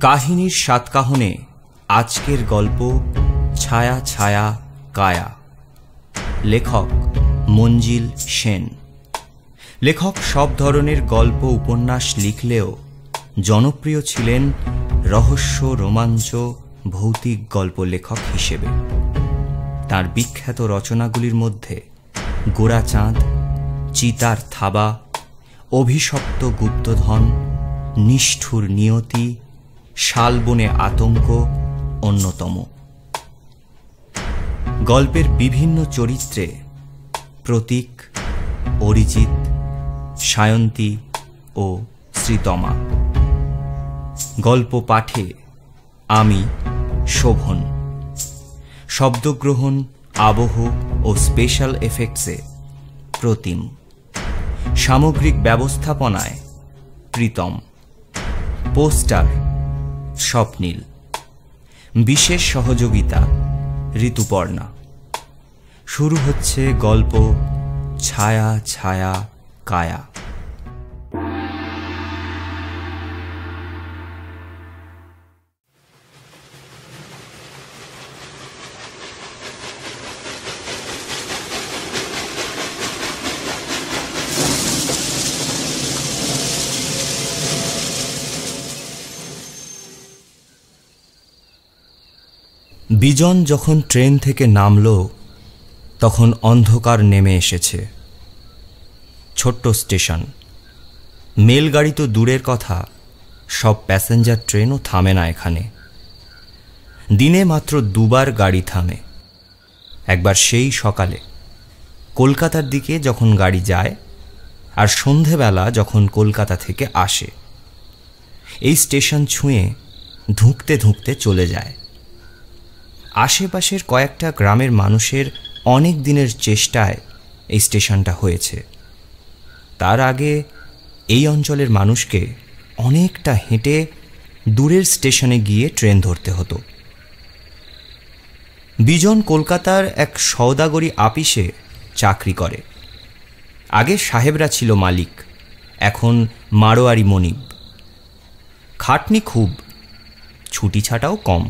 কাহিনীর সাতকাহনে আজকের গল্প ছায়া ছায়া কায়া। লেখক মঞ্জিল সেন। লেখক সব ধরনের গল্প উপন্যাস লিখলেও জনপ্রিয় ছিলেন রহস্য, রোমাঞ্চ, ভৌতিক গল্প লেখক হিসেবে। তার বিখ্যাত রচনাগুলির মধ্যে গোরাচাঁদ, চিতার থাবা, অভিশপ্ত গুপ্তধন, নিষ্ঠুর নিয়তি, শালবনে আতঙ্ক অন্যতম। গল্পের বিভিন্ন চরিত্রে প্রতীক, অরিজিৎ, সায়ন্তী ও শ্রীতমা। গল্প পাঠে আমি শোভন। শব্দগ্রহণ, আবহ ও স্পেশাল এফেক্টসে প্রতিম। সামগ্রিক ব্যবস্থাপনায় প্রীতম। পোস্টার স্বপ্নীল। বিশেষ সহযোগিতা ঋতুপর্ণা। শুরু হচ্ছে গল্প ছায়া ছায়া কায়া। বিজন যখন ট্রেন থেকে নামল তখন অন্ধকার নেমে এসেছে। ছোট্ট স্টেশন। মেলগাড়ি তো দূরের কথা, সব প্যাসেঞ্জার ট্রেনও থামে না এখানে। দিনে মাত্র দুবার গাড়ি থামে। একবার সেই সকালে কলকাতার দিকে যখন গাড়ি যায়, আর সন্ধেবেলা যখন কলকাতা থেকে আসে। এই স্টেশন ছুঁয়ে ধুঁকতে ধুঁকতে চলে যায়। আশেপাশের কয়েকটা গ্রামের মানুষের অনেক দিনের চেষ্টায় এই স্টেশনটা হয়েছে। তার আগে এই অঞ্চলের মানুষকে অনেকটা হেঁটে দূরের স্টেশনে গিয়ে ট্রেন ধরতে হতো। বিজন কলকাতার এক সওদাগরি আপিসে চাকরি করে। আগে সাহেবরা ছিল মালিক, এখন মারোয়ারি মনিব। খাটনি খুব, ছুটি ছাটাও কম।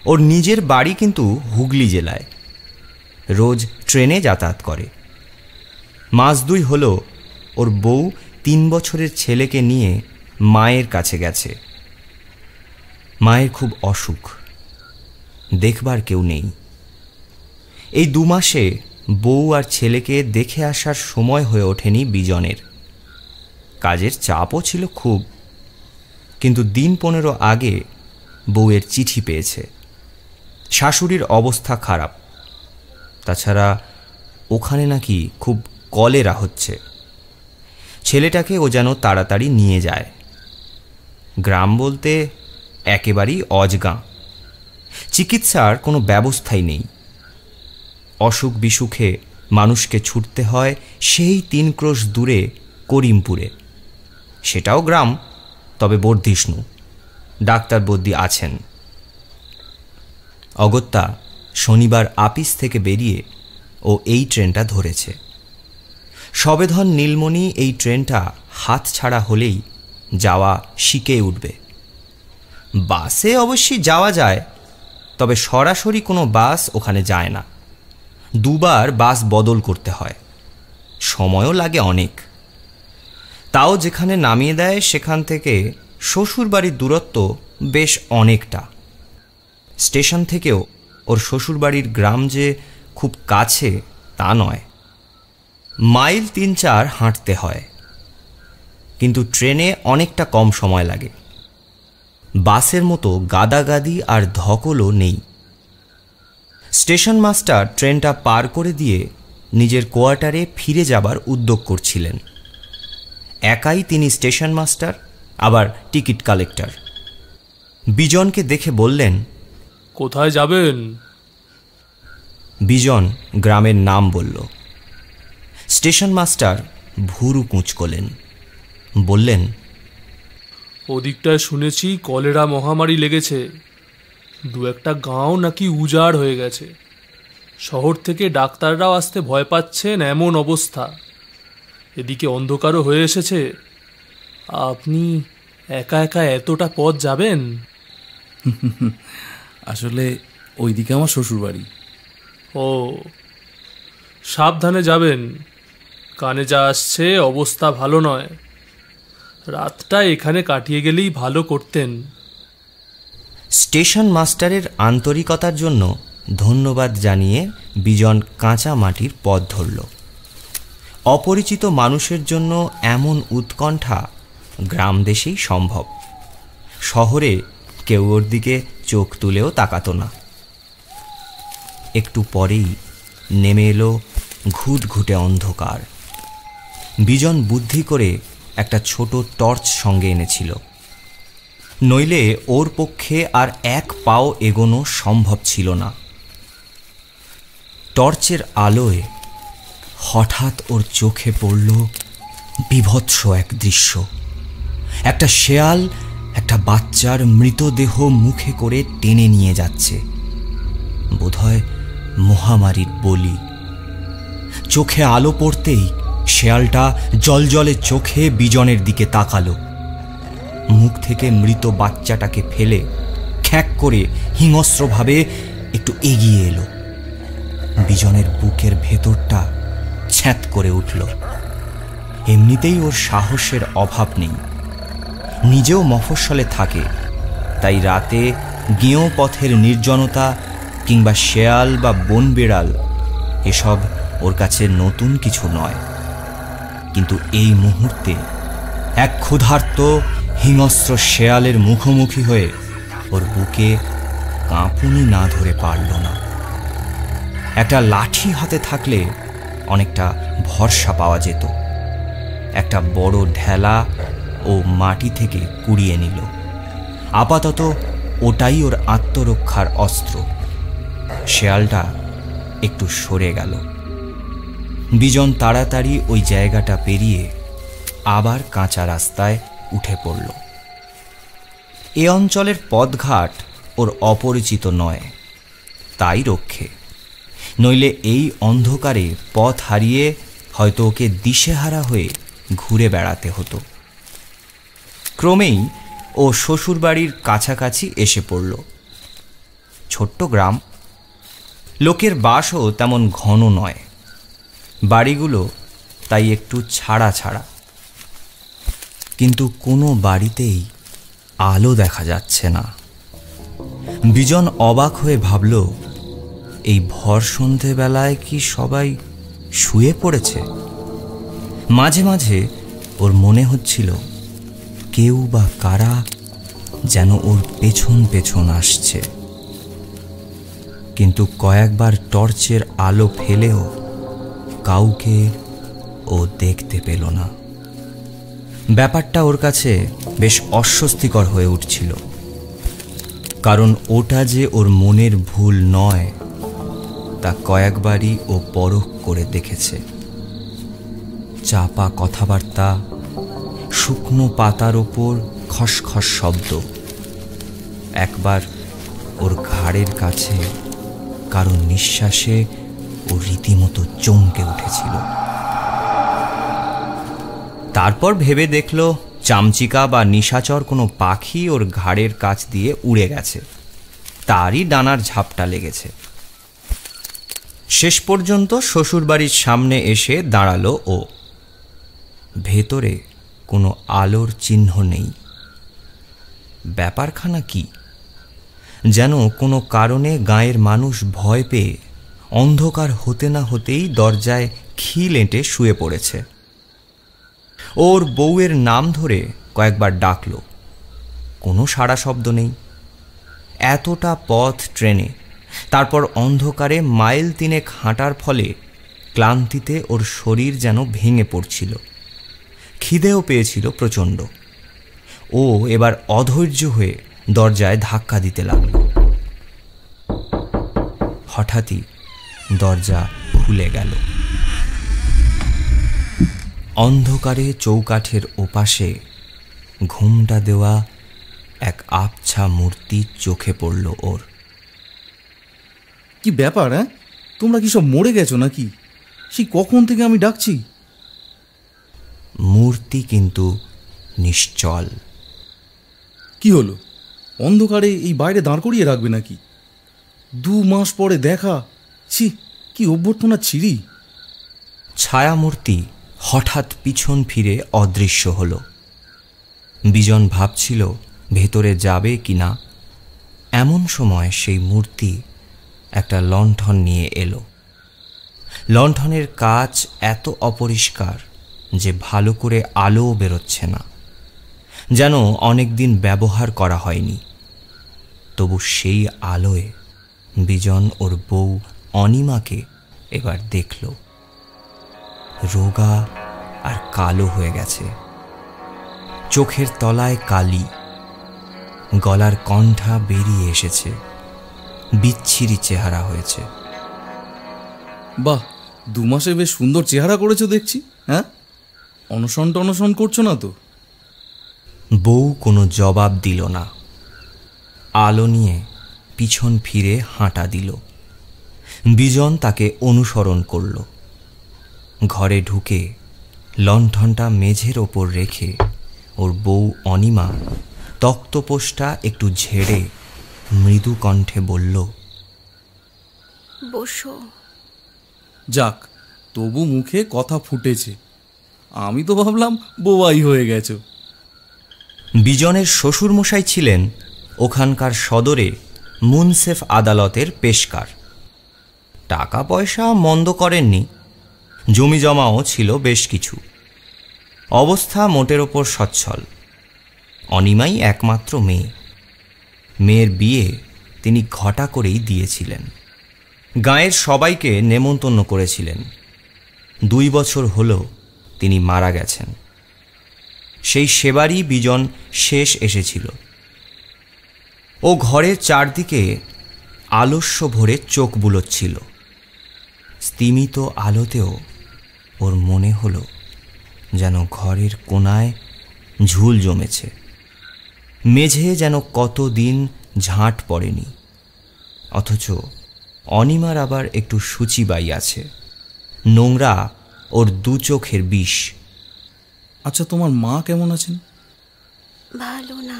ওর নিজের বাড়ি কিন্তু হুগলি জেলায়। রোজ ট্রেনে যাতায়াত করে। মাস দুই হলো ওর বউ 3 বছরের ছেলেকে নিয়ে মায়ের কাছে গেছে। মায়ের খুব অসুখ, দেখবার কেউ নেই। এই 2 মাসে বউ আর ছেলেকে দেখে আসার সময় হয়ে ওঠেনি বিজনের। কাজের চাপও ছিল খুব, কিন্তু দিন 15 আগে বউয়ের চিঠি পেয়েছে। শাশুড়ির অবস্থা খারাপ, তাছাড়া ওখানে নাকি খুব কলেরা হচ্ছে। ছেলেটাকে ও যেন তাড়াতাড়ি নিয়ে যায়। গ্রাম বলতে একেবারেই অজগাঁ। চিকিৎসার কোনো ব্যবস্থাই নেই। অসুখ বিসুখে মানুষকে ছুটতে হয় সেই 3 ক্রোশ দূরে করিমপুরে। সেটাও গ্রাম, তবে বর্ধিষ্ণু। ডাক্তার বদ্যি আছেন। অগত্যা শনিবার আপিস থেকে বেরিয়ে ও এই ট্রেনটা ধরেছে। সবেধন নীলমণি এই ট্রেনটা হাত ছাড়া হলেই যাওয়া শিখে উঠবে। বাসে অবশ্যই যাওয়া যায়, তবে সরাসরি কোনো বাস ওখানে যায় না। 2 বার বাস বদল করতে হয়, সময়ও লাগে অনেক। তাও যেখানে নামিয়ে দেয় সেখান থেকে শ্বশুরবাড়ির দূরত্ব বেশ অনেকটা। স্টেশন থেকেও ওর শ্বশুরবাড়ির গ্রাম যে খুব কাছে তা নয়, মাইল 3-4 হাঁটতে হয়। কিন্তু ট্রেনে অনেকটা কম সময় লাগে। বাসের মতো গাদাগাদি আর ধকলও নেই। স্টেশন মাস্টার ট্রেনটা পার করে দিয়ে নিজের কোয়ার্টারে ফিরে যাবার উদ্যোগ করছিলেন। একাই তিনি স্টেশন মাস্টার, আবার টিকিট কালেক্টর। বিজনকে দেখে বললেন, কোথায় যাবেন? বিজন গ্রামের নাম বলল। স্টেশন মাস্টার ভুরু কুঁচকলেন, বললেন, ওদিকটায় শুনেছি কলেরা মহামারী লেগেছে। 2-1টা গাঁও নাকি উজাড় হয়ে গেছে। শহর থেকে ডাক্তাররাও আসতে ভয় পাচ্ছেন, এমন অবস্থা। এদিকে অন্ধকারও হয়ে এসেছে। আপনি একা একা এতটা পথ যাবেন? আসলে ওইদিকে আমার শ্বশুরবাড়ি। ও, সাবধানে যাবেন, কানে যা আসছে অবস্থা ভালো নয়। রাতটা এখানে কাটিয়ে গেলেই ভালো করতেন। স্টেশন মাস্টারের আন্তরিকতার জন্য ধন্যবাদ জানিয়ে বিজন কাঁচা মাটির পথ ধরল। অপরিচিত মানুষের জন্য এমন উৎকণ্ঠা গ্রাম দেশেই সম্ভব। শহরে কেউ ওর দিকে চোখ তুলেও তাকাতো না। একটু পরেই নেমে এলো ঘুটঘুটে অন্ধকার। বিজন বুদ্ধি করে একটা ছোট টর্চ সঙ্গে এনেছিল, নইলে ওর পক্ষে আর এক পাও এগোনো সম্ভব ছিল না। টর্চের আলোয় হঠাৎ ওর চোখে পড়ল বীভৎস এক দৃশ্য। একটা শেয়াল একটা বাচ্চার মৃতদেহ মুখে করে টেনে নিয়ে যাচ্ছে, বোধহয় মহামারীর বলি। চোখে আলো পড়তেই শেয়ালটা জলজলে চোখে বিজনের দিকে তাকালো। মুখ থেকে মৃত বাচ্চাটাকে ফেলে খ্যাঁক করে হিংস্রভাবে একটু এগিয়ে এলো। বিজনের বুকের ভেতরটা ছ্যাঁত করে উঠল। এমনিতেই ওর সাহসের অভাব নেই, নিজেও মফস্বলে থাকে, তাই রাতে গেঁয়ো পথের নির্জনতা কিংবা শেয়াল বা বন বিড়াল এসব ওর কাছে নতুন কিছু নয়। কিন্তু এই মুহূর্তে এক ক্ষুধার্ত হিংস্র শেয়ালের মুখোমুখি হয়ে ওর বুকে কাঁপুনি না ধরে পারল না। একটা লাঠি হাতে থাকলে অনেকটা ভরসা পাওয়া যেত। একটা বড় ঢেলা ও মাটি থেকে কুড়িয়ে নিল। আপাতত ওটাই ওর আত্মরক্ষার অস্ত্র। শেয়ালটা একটু সরে গেল। বিজন তাড়াতাড়ি ওই জায়গাটা পেরিয়ে আবার কাঁচা রাস্তায় উঠে পড়ল। এ অঞ্চলের পথঘাট ওর অপরিচিত নয়, তাই রক্ষে। নইলে এই অন্ধকারে পথ হারিয়ে হয়তো ওকে দিশেহারা হয়ে ঘুরে বেড়াতে হতো। ক্রমেই ও শ্বশুরবাড়ির কাছাকাছি এসে পড়ল। ছোট্ট গ্রাম, লোকের বাসও তেমন ঘন নয়, বাড়িগুলো তাই একটু ছাড়া ছাড়া। কিন্তু কোনো বাড়িতেই আলো দেখা যাচ্ছে না। বিজন অবাক হয়ে ভাবল, এই ভর সন্ধেবেলায় কি সবাই শুয়ে পড়েছে? মাঝে মাঝে ওর মনে হচ্ছিল কেউ বা কারা যেন ওর পেছন পেছন আসছে। কিন্তু কয়েকবার টর্চের আলো ফেলেও কাউকে ও দেখতে পেল না। ব্যাপারটা ওর কাছে বেশ অস্বস্তিকর হয়ে উঠছিল, কারণ ওটা যে ওর মনের ভুল নয় তা কয়েকবারই ও পরখ করে দেখেছে। চাপা কথাবার্তা, শুকনো পাতার ওপর খসখস শব্দ, একবার ওর ঘাড়ের কাছে কারো নিঃশ্বাসে ও রীতিমতো চমকে উঠেছিল। তারপর ভেবে দেখল চামচিকা বা নিশাচর কোনো পাখি ওর ঘাড়ের কাছ দিয়ে উড়ে গেছে, তারই ডানার ঝাপটা লেগেছে। শেষ পর্যন্ত শ্বশুরবাড়ির সামনে এসে দাঁড়ালো ও। ভেতরে কোনো আলোর চিহ্ন নেই। ব্যাপারখানা কি? যেন কোনো কারণে গাঁয়ের মানুষ ভয় পেয়ে অন্ধকার হতে না হতেই দরজায় খিল এঁটে শুয়ে পড়েছে। ওর বউয়ের নাম ধরে কয়েকবার ডাকল, কোনো সাড়া শব্দ নেই। এতটা পথ ট্রেনে, তারপর অন্ধকারে মাইল তিনেক হাঁটার ফলে ক্লান্তিতে ওর শরীর যেন ভেঙে পড়ছিল। খিদেও পেয়েছিল প্রচণ্ড। ও এবার অধৈর্য হয়ে দরজায় ধাক্কা দিতে লাগল। হঠাৎই দরজা খুলে গেল। অন্ধকারে চৌকাঠের ওপাশে ঘুমটা দেওয়া এক আবছা মূর্তি চোখে পড়ল ওর। কি ব্যাপার? হ্যাঁ, তোমরা কি সব মরে গেছো নাকি? সেই কখন থেকে আমি ডাকছি। মূর্তি কিন্তু নিশ্চল। কি হলো? অন্ধকারে এই বাইরে দাঁড় করিয়ে রাখবে নাকি? 2 মাস পরে দেখা, ছি, কি অভ্যর্থনা ছিরি। ছায়ামূর্তি হঠাৎ পিছন ফিরে অদৃশ্য হল। বিজন ভাবছিল ভেতরে যাবে কিনা। এমন সময় সেই মূর্তি একটা লণ্ঠন নিয়ে এলো। লণ্ঠনের কাচ এত অপরিষ্কার যে ভালো করে আলোও বেরোচ্ছে না, যেন অনেকদিন ব্যবহার করা হয়নি। তবু সেই আলোয় বিজন ওর বউ অনিমাকে এবার দেখল। রোগা আর কালো হয়ে গেছে, চোখের তলায় কালি, গলার কণ্ঠা বেরিয়ে এসেছে, বিচ্ছিরি চেহারা হয়েছে। বাহ, 2 মাসে বেশ সুন্দর চেহারা করেছো দেখছি। হ্যাঁ, অনশন টনশন করছো না তো? বউ কোনো জবাব দিল না। আলো নিয়ে পিছন ফিরে হাঁটা দিল। বিজন তাকে অনুসরণ করল। ঘরে ঢুকে লণ্ঠনটা মেঝের ওপর রেখে ওর বউ অনিমা তক্তপোষটা একটু ঝেড়ে মৃদু কণ্ঠে বলল, বসো। যাক, তবু মুখে কথা ফুটেছে। আমি তো ভাবলাম বোবাই হয়ে গেছো। বিজনের শ্বশুরমশাই ছিলেন ওখানকার সদরে মুনসেফ আদালতের পেশকার। টাকা পয়সা মন্দ করেননি, জমি জমাও ছিল বেশ কিছু। অবস্থা মোটের ওপর সচ্ছল। অনিমাই একমাত্র মেয়ে। মেয়ের বিয়ে তিনি ঘটা করেই দিয়েছিলেন। গাঁয়ের সবাইকে নেমন্তন্ন করেছিলেন। 2 বছর হল তিনি মারা গেছেন। সেই সেবারই বিজন শেষ এসেছিল। ও ঘরের চারদিকে আলস্য ভরে চোখ বুলোচ্ছিল। স্তিমিত আলোতেও ওর মনে হলো যেন ঘরের কোণায় ঝুল জমেছে। মেঝে যেন কতদিন ঝাঁট পড়েনি। অথচ অনিমার আবার একটু শুচিবাই আছে। নোংরা ওর 2 চোখের বিষ। আচ্ছা, তোমার মা কেমন আছেন? ভালো না।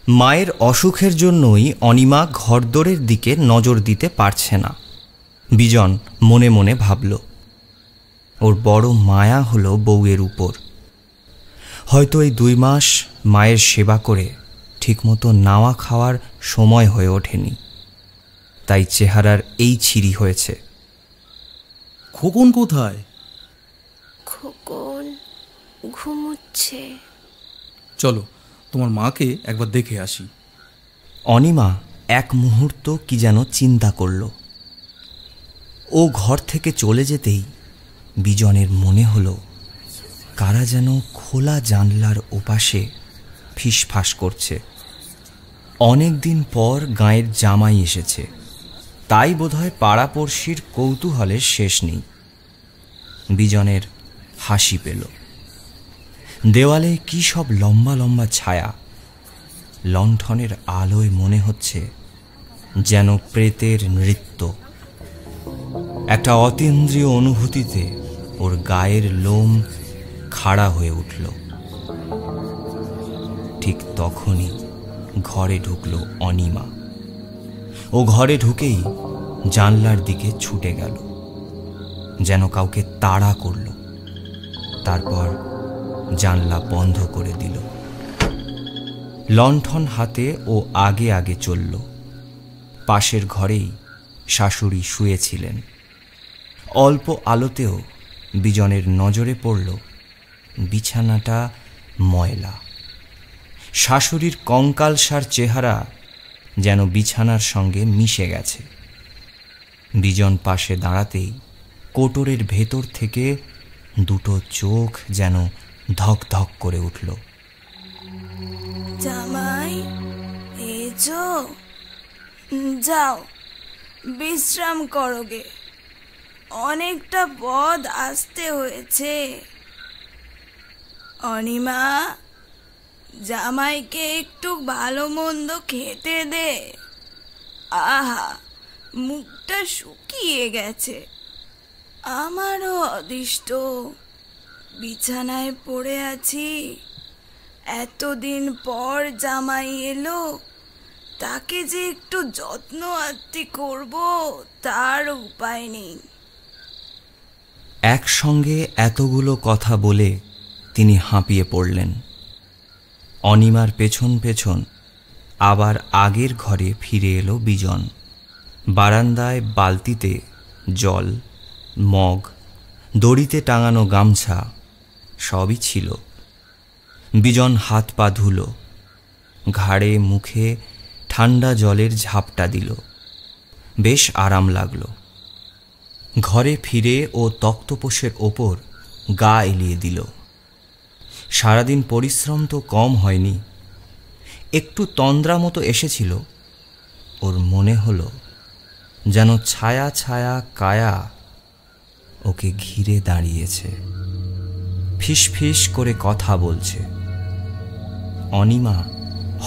মায়ের অসুখের জন্যই অনিমা ঘরদোরের দিকে নজর দিতে পারছে না। বিজন মনে মনে ভাবল, ওর বড় মায়া হলো বউয়ের উপর। হয়তো এই 2 মাস মায়ের সেবা করে ঠিকমতো নাওয়া খাওয়ার সময় হয়ে ওঠেনি, তাই চেহারার এই ছিরি হয়েছে। খোকন কোথায়? খোকন ঘুমুচ্ছে। চলো, তোমার মাকে একবার দেখে আসি। অনিমা এক মুহূর্ত কি যেন চিন্তা করল। ও ঘর থেকে চলে যেতেই বিজনের মনে হলো কারা যেন খোলা জানলার ওপাশে ফিসফাস করছে। অনেক দিন পর গাঁয়ের জামাই এসেছে, তাই বোধহয় পাড়াপড়শির কৌতূহলের শেষ নেই। বিজনের হাসি পেল। দেওয়ালে কি সব লম্বা লম্বা ছায়া। লণ্ঠনের আলোয় মনে হচ্ছে যেন প্রেতের নৃত্য। একটা অতীন্দ্রিয় অনুভূতিতে ওর গায়ের লোম খাড়া হয়ে উঠল। ঠিক তখনই ঘরে ঢুকল অনিমা। ও ঘরে ঢুকেই জানলার দিকে ছুটে গেল, যেন কাউকে তাড়া করল। তারপর জানলা বন্ধ করে দিল। লণ্ঠন হাতে ও আগে আগে চলল। পাশের ঘরেই শাশুড়ি শুয়েছিলেন। অল্প আলোতেও বিজনের নজরে পড়ল বিছানাটা ময়লা। শাশুড়ির কঙ্কালসার চেহারা যেন বিছানার সঙ্গে মিশে গেছে। বিজন পাশে দাঁড়াতেই কোটরের ভেতর থেকে 2 চোখ যেন ধক ধক করে উঠল। জামাই এসো, যাও বিশ্রাম করোগে, অনেকটা পথ আসতে হয়েছে। অনিমা, জামাইকে একটু ভালো মন্দ খেতে দে। আহা, মুখটা শুকিয়ে গেছে। আমারও অদিষ্ট, বিছানায় পড়ে আছি, এতদিন পর জামাই এলো, তাকে যে একটু যত্ন আত্তি করব তার উপায় নেই। একসঙ্গে এতগুলো কথা বলে তিনি হাঁপিয়ে পড়লেন। অনিমার পেছন পেছন আবার আগের ঘরে ফিরে এলো বিজন। বারান্দায় বালতিতে জল, মগ, দড়িতে টাঙানো গামছা সবই ছিল। বিজন হাত পা ধুলো, ঘাড়ে মুখে ঠান্ডা জলের ঝাপটা দিল। বেশ আরাম লাগলো। ঘরে ফিরে ও তক্তপোষের ওপর গা এলিয়ে দিল। সারাদিন পরিশ্রম তো কম হয়নি, একটু তন্দ্রা মতো এসেছিল। ওর মনে হলো যেন ছায়া ছায়া কায়া ওকে ঘিরে দাঁড়িয়েছে, ফিস ফিস করে কথা বলছে। অনিমা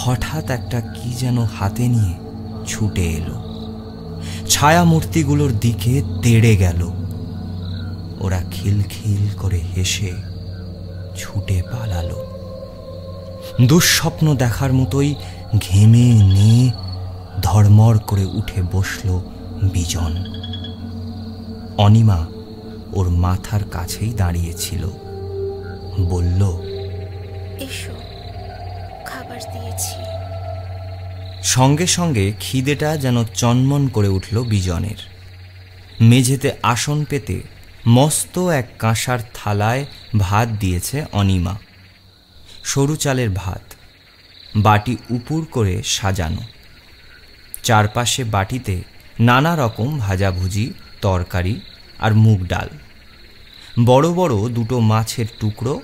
হঠাৎ একটা কি যেন হাতে নিয়ে ছুটে এলো, ছায়া মূর্তিগুলোর দিকে তেড়ে গেল। ওরা খিলখিল করে হেসে ছুটে পালালো। দুঃস্বপ্ন দেখার মতোই ঘেমে নিয়ে ধড়মড় করে উঠে বসল বিজন। অনিমা ওর মাথার কাছেই দাঁড়িয়েছিল, বলল, এসো, খাবার দিয়েছি। সঙ্গে সঙ্গে খিদেটা যেন চনমন করে উঠল বিজনের। মেঝেতে আসন পেতে মস্ত এক কাঁসার থালায় ভাত দিয়েছে অনিমা। সরু চালের ভাত, বাটি উপুর করে সাজানো। চারপাশে বাটিতে নানা রকম ভাজাভুজি, তরকারি আর মুগ ডাল। বড় বড় দুটো মাছের টুকরো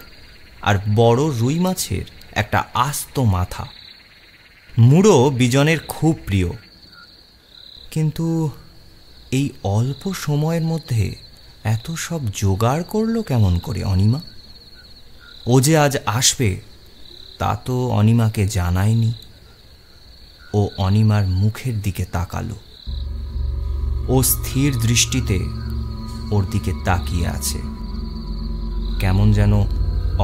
আর বড় রুই মাছের একটা আস্ত মাথা। মুড়ো বিজনের খুব প্রিয়। কিন্তু এই অল্প সময়ের মধ্যে এত সব জোগাড় করলো কেমন করে অনিমা? ও যে আজ আসবে তা তো অনিমাকে জানায়নি। ও অনিমার মুখের দিকে তাকালো। ও স্থির দৃষ্টিতে ওর দিকে তাকিয়ে আছে। কেমন যেন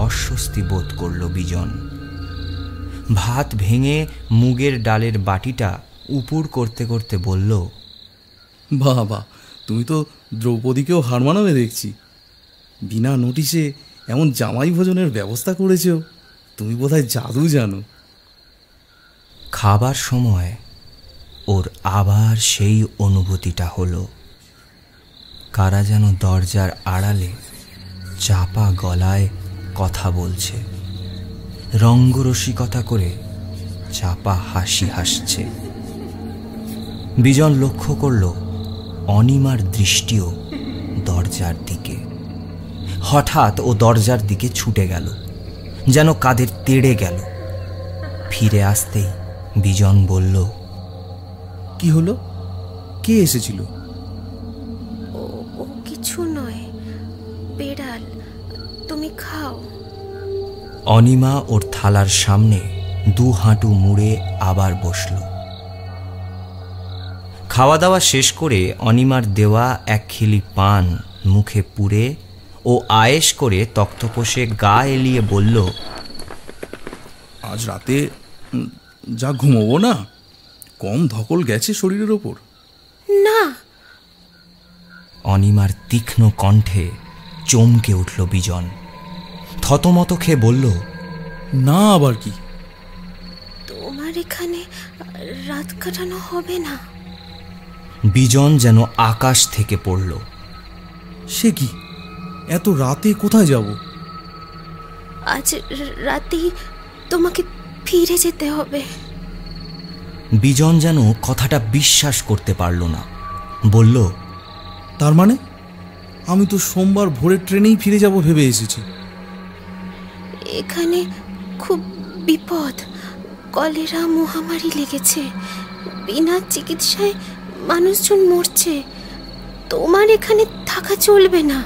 অস্বস্তি বোধ করল বিজন। ভাত ভেঙে মুগের ডালের বাটিটা উপুর করতে করতে বলল, বাহ বাহ, তুমি তো দ্রৌপদীকেও হার মানাবে দেখছি। বিনা নোটিশে এমন জামাই ভোজনের ব্যবস্থা করেছো, তুমি বোধহয় জাদু জানো। খাবার সময় ওর আবার সেই অনুভূতিটা হলো। কারা যেন দরজার আড়ালে চাপা গলায় কথা বলছে, রঙ্গরসিকতা করে চাপা হাসি হাসছে। বিজন লক্ষ্য করল অনিমার দৃষ্টিও দরজার দিকে। হঠাৎ ও দরজার দিকে ছুটে গেল, যেন কাদের তেড়ে গেল। ফিরে আসতেই বিজন বলল, কি হলো? কে এসেছিল? ও কিছু নয়, বেড়াল। তুমি খাও। অনিমা ওর থালার সামনে দু হাঁটু মুড়ে আবার বসল। খাওয়া দাওয়া শেষ করে অনিমার দেওয়া এক খিলি পান মুখে পুরে ও আয়েশ করে তক্তপোষে গা এলিয়ে বলল, আজ রাতে যা ঘুমোবো না? কম ধকল গেছে শরীরের ওপর? না। অনিমার তীক্ষ্ণ কণ্ঠে চমকে উঠল বিজন। থতমত খেয়ে বলল, না আবার কি? তোমার এখানে রাত কাটানো হবে না? বিজন যেন আকাশ থেকে পড়ল। সে কি, এত রাতে কোথায় যাব? আজ রাতেই তোমাকে ফিরে যেতে হবে। বিজন যেন কথাটা বিশ্বাস করতে পারল না। বলল, তার মানে আমি তো সোমবার ভোরের ট্রেনেই ফিরে যাব ভেবে এসেছি। এখানে খুব বিপদ। কলেরা মহামারী লেগেছে। বিনা চিকিৎসায় মানুষজন মরছে। তোমার এখানে থাকা চলবে না।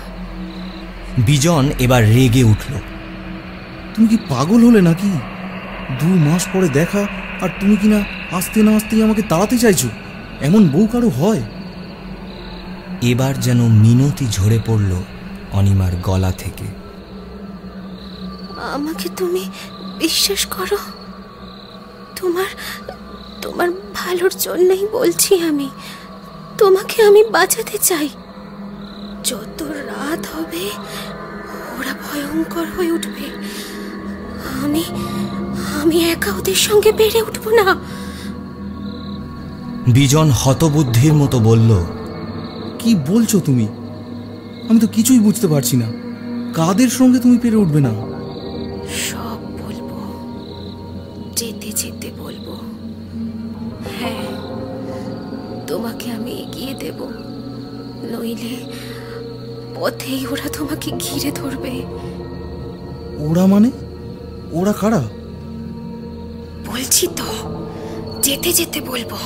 বিজন এবার রেগে উঠল। তুমি কি পাগল হলে নাকি? 2 মাস পরে দেখা, আর তুমি কিনা আসতে না আসতেই আমাকে তাড়াতে চাইছো? এমন বউ কারো হয়? এবার যেন মিনতি ঝরে পড়ল অনিমার গলা থেকে। আমাকে তুমি বিশ্বাস করো, তোমার তোমার ভালোর জন্যই বলছি। তোমাকে আমি বাঁচাতে চাই। যত রাত হবে ওরা ভয়ঙ্কর হয়ে উঠবে। আমি একা ওদের সঙ্গে বেড়ে উঠব না। বিজন হতবুদ্ধির মতো বলল, কি বলছো তুমি? আমি তো কিছুই বুঝতে পারছি না। কাদের সঙ্গে তুমি পেরে উঠবে না? সব বলবো, যেতে যেতে বলবো। হ্যাঁ, তোমাকে আমি এগিয়ে দেব, নইলে পথেই ওরা তোমাকে ঘিরে ধরবে। ওরা মানে? ওরা কারা? বলছি তো, যেতে যেতে বলবো।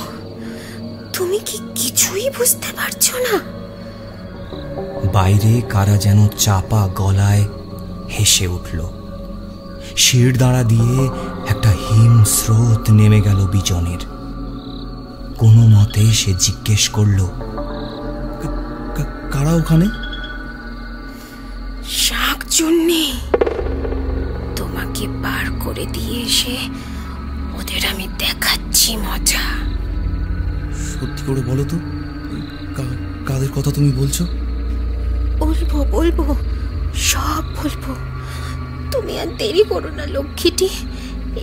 তুমি কি কিছুই বুঝতে পারছো না? বাইরে কারা যেন চাপা গলায় হেসে উঠল। শিরদাঁড়া দিয়ে একটা হিম স্রোত নেমে গেল বিজনের। কোনো মতে সে জিজ্ঞেস করল, কারা ওখানে? শাকচুন্নি। তোমাকে বার করে দিয়ে এসে ওদের আমি দেখাচ্ছি মজা। সত্যি করে বলো তো, কাদের কথা তুমি বলছো? বলবো, সব বলবো। তুমি আর দেরি করো না লক্ষ্মীটি,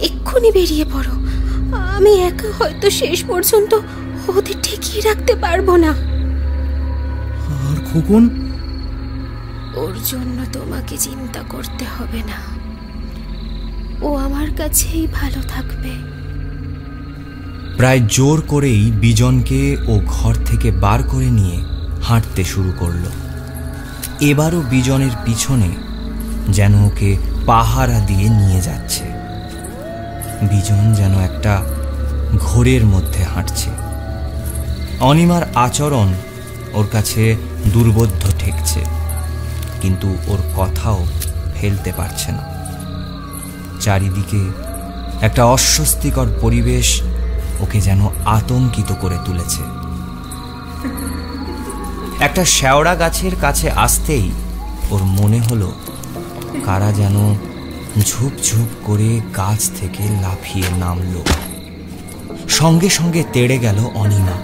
এক্ষুনি বেরিয়ে পড়ো। আমি একা হয়তো শেষ পর্যন্ত ওদের ঠেকিয়ে রাখতে পারবো না। আর খোকন? ওর জন্য তোমাকে চিন্তা করতে হবে না, ও আমার কাছেই ভালো থাকবে। প্রায় জোর করেই বিজনকে ও ঘর থেকে বার করে নিয়ে হাঁটতে শুরু করলো। এবারও বিজনের পিছনে যেন ওকে পাহারা দিয়ে নিয়ে যাচ্ছে। বিজন যেন একটা ঘোরের মধ্যে হাঁটছে। অনিমার আচরণ ওর কাছে দুর্বোধ্য ঠেকছে, কিন্তু ওর কথাও ফেলতে পারছে না। চারিদিকে একটা অস্বস্তিকর পরিবেশ ওকে যেন আতঙ্কিত করে তুলেছে। একটা শেওড়া গাছের কাছে আসতেই ওর মনে হলো কারা যেন ঝুপ ঝুপ করে গাছ থেকে লাফিয়ে নামল। সঙ্গে সঙ্গে তেড়ে গেল অনিমা,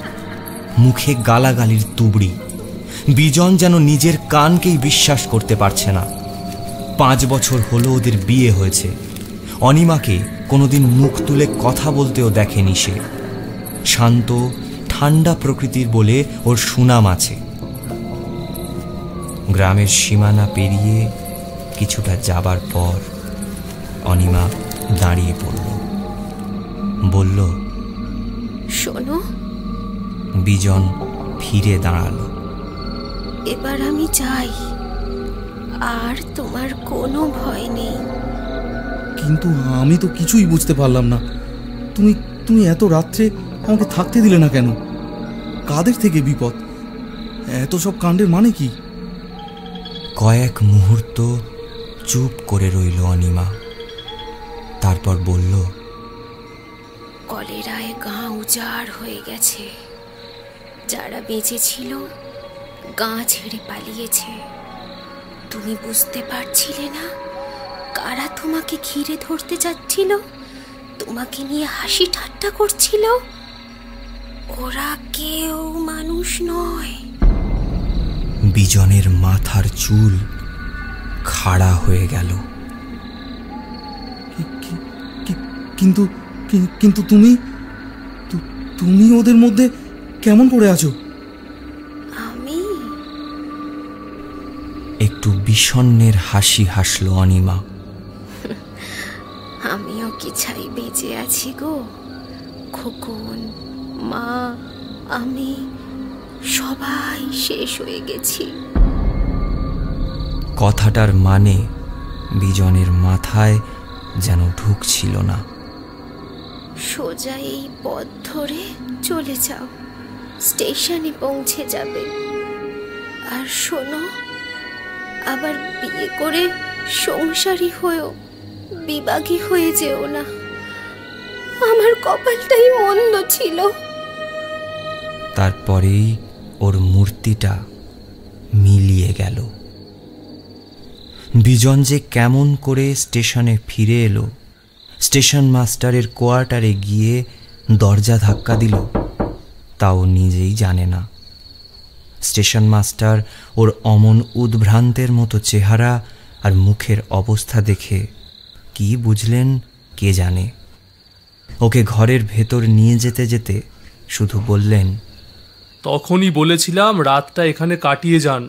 মুখে গালাগালির তুবড়ি। বিজন যেন নিজের কানকেই বিশ্বাস করতে পারছে না। 5 বছর হলো ওদের বিয়ে হয়েছে। অনিমাকে কোনোদিন মুখ তুলে কথা বলতেও দেখেনি সে। শান্ত ঠান্ডা প্রকৃতির বলে ওর সুনাম আছে। গ্রামের সীমানা পেরিয়ে কিছুটা যাবার পর অনিমা দাঁড়িয়ে পড়ল, বলল, শোনো। বিজন ফিরে দাঁড়ালো। এবার আমি যাই, আর তোমার কোনো ভয় নেই। কিন্তু আমি তো কিছুই বুঝতে পারলাম না। তুমি এত রাত্রে আমাকে থাকতে দিলে না কেন? কাদের থেকে বিপদ? এত সব কাণ্ডের মানে কি? কয়েক মুহূর্ত চুপ করে রইল অনিমা, তারপর বলল, কলেরায় গা উজাড় হয়ে গেছে। যারা বেঁচে ছিল গা ছেড়ে পালিয়েছে। তুমি বুঝতে পারছিলে না কারা তোমাকে ঘিরে ধরতে যাচ্ছিল, তোমাকে নিয়ে হাসি ঠাট্টা করছিল? ওরা কেউ মানুষ নয়। বিজনের মাথার চুল খাড়া হয়ে গেল। কিন্তু কিন্তু তুমি ওদের মধ্যে কেমন করে আছো? আমি? একটু বিষণ্ণের হাসি হাসল অনিমা। আমিও কি ছাই বেঁচে আছি গো। খোকন, মা, আমি সবাই শেষ হয়ে গেছি। কথাটার মানে বিজনের মাথায় যেন ঢুকছিল না। সোজা এই পথ ধরে চলে যাও, স্টেশনে পৌঁছে যাবে। আর শোনো, আবার বিয়ে করে সংসারী হয়েও বিবাগী হয়ে যেও না। আমার কপালটাই মন্দ ছিল। তারপরেই ওর মূর্তিটা মিলিয়ে গেল। বিজন যে কেমন করে স্টেশনে ফিরে এলো স্টেশন মাস্টারের কোয়ার্টারে গিয়ে দরজা ধাক্কা দিল, তাও নিজেই জানে না। স্টেশন মাস্টার ওর অমন উদ্ভ্রান্তের মতো চেহারা আর মুখের অবস্থা দেখে কি বুঝলেন কে জানে। ওকে ঘরের ভেতর নিয়ে যেতে যেতে শুধু বললেন, তখনই বলেছিলাম রাতটা এখানে কাটিয়ে যান,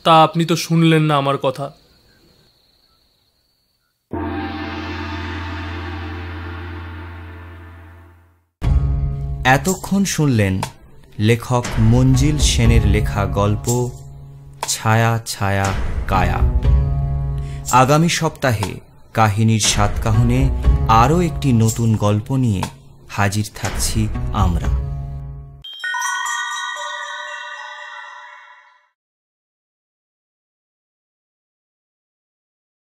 তা আপনি তো শুনলেন না আমার কথা। এতক্ষণ শুনলেন লেখক মঞ্জিল সেনের লেখা গল্প ছায়া ছায়া কায়া। আগামী সপ্তাহে কাহিনীর সাতকাহনে আরও একটি নতুন গল্প নিয়ে হাজির থাকছি আমরা।